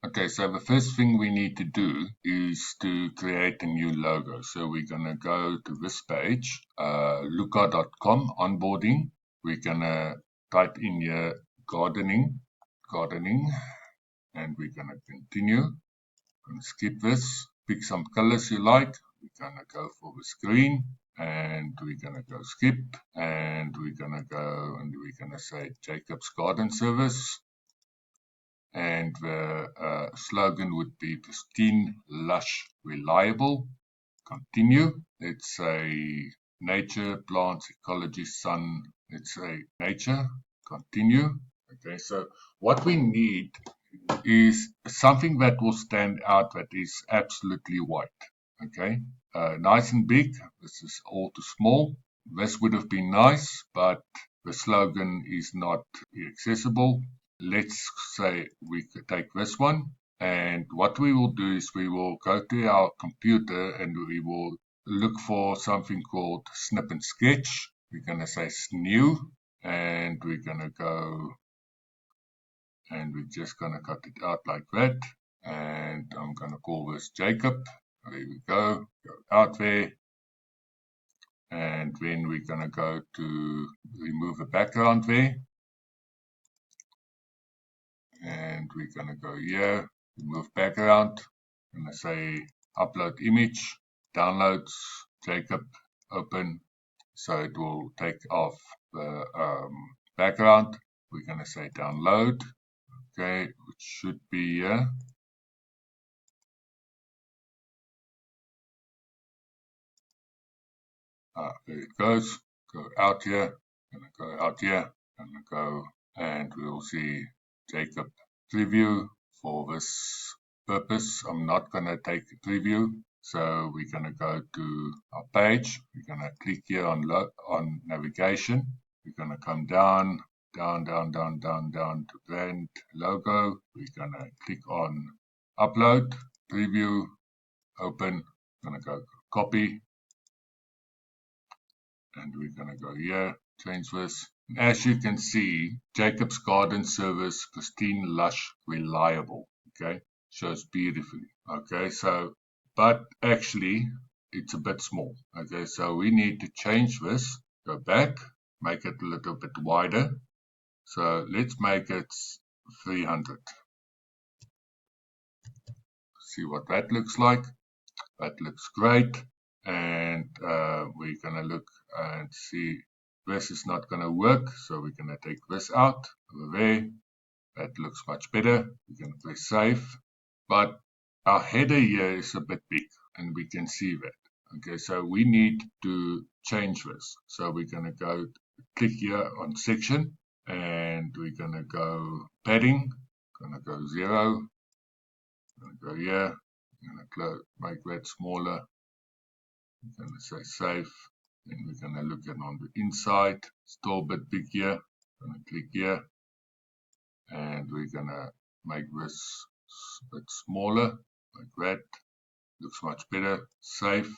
Okay, so the first thing we need to do is to create a new logo. So we're going to go to this page, luca.com onboarding. We're going to type in here gardening, and we're going to continue. Going to skip this, pick some colors you like. We're going to go for the screen, and we're going to go skip, and we're going to go and we're going to say Jacob's Garden Service. And the slogan would be pristine, lush, reliable. Continue. Let's say nature, plants, ecology, sun. Let's say nature. Continue. Okay, so what we need is something that will stand out that is absolutely white. Okay, nice and big. This is all too small. This would have been nice, but the slogan is not accessible. Let's say we could take this one, and what we will do is we will go to our computer and we will look for something called snip and sketch. We're going to say new, and we're going to go, and we're just going to cut it out like that. And I'm going to call this Jacob. There we go out there. And then we're going to go to remove the background there. And we're going to go here, remove background. I'm going to say upload image, downloads, Jacob, open. So it will take off the background. We're going to say download. Okay, which should be here. There it goes. Go out here, gonna go out here, gonna go, and we'll see Jacob preview for this purpose. I'm not gonna take a preview, so we're gonna go to our page. We're gonna click here on navigation. We're gonna come down to brand logo. We're gonna click on upload, preview, open. Gonna go copy. And we're going to go here, change this. As you can see, Jacob's Garden Service, pristine, lush, reliable. Okay, shows beautifully. Okay, so, but actually, it's a bit small. Okay, so we need to change this. Go back, make it a little bit wider. So let's make it 300. See what that looks like. That looks great. And we're going to look and see this is not going to work, so we're going to take this out over there. That looks much better. We're going to press save, but our header here is a bit big, and we can see that. Okay, so we need to change this. So we're going to go click here on section, and we're going to go padding, going to go 0, going to go here, going to make that smaller. We're going to say save, and we're going to look at on the inside, still a bit big here. Going to click here, and we're going to make this a bit smaller, like that. Looks much better. Save.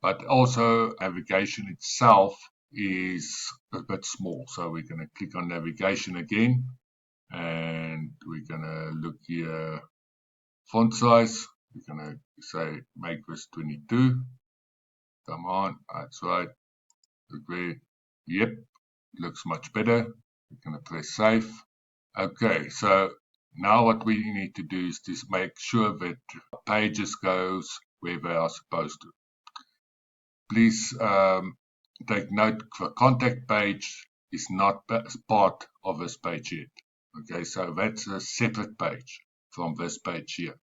But also navigation itself is a bit small, so we're going to click on navigation again, and we're going to look here, font size. We're going to say make this 22. Come on, that's right. Okay, yep, looks much better. We're going to press save. Okay, so now what we need to do is just make sure that pages goes where they are supposed to. Please take note, the contact page is not part of this page yet. Okay, so that's a separate page from this page here.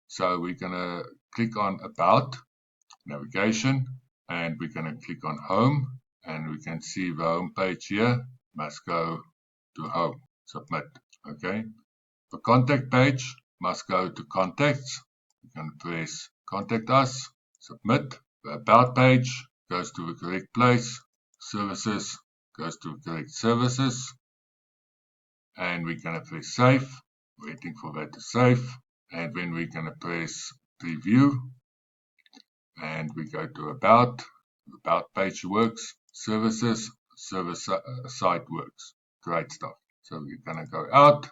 So we're going to click on about, navigation, and we're going to click on home, and we can see the home page here must go to home, submit. Okay, the contact page must go to contacts. You can press contact us, submit. The about page goes to the correct place, services goes to the correct services, and we're going to press save, waiting for that to save, and then we're going to press preview, and we go to about page works, services, service site works. Great stuff. So we're going to go out,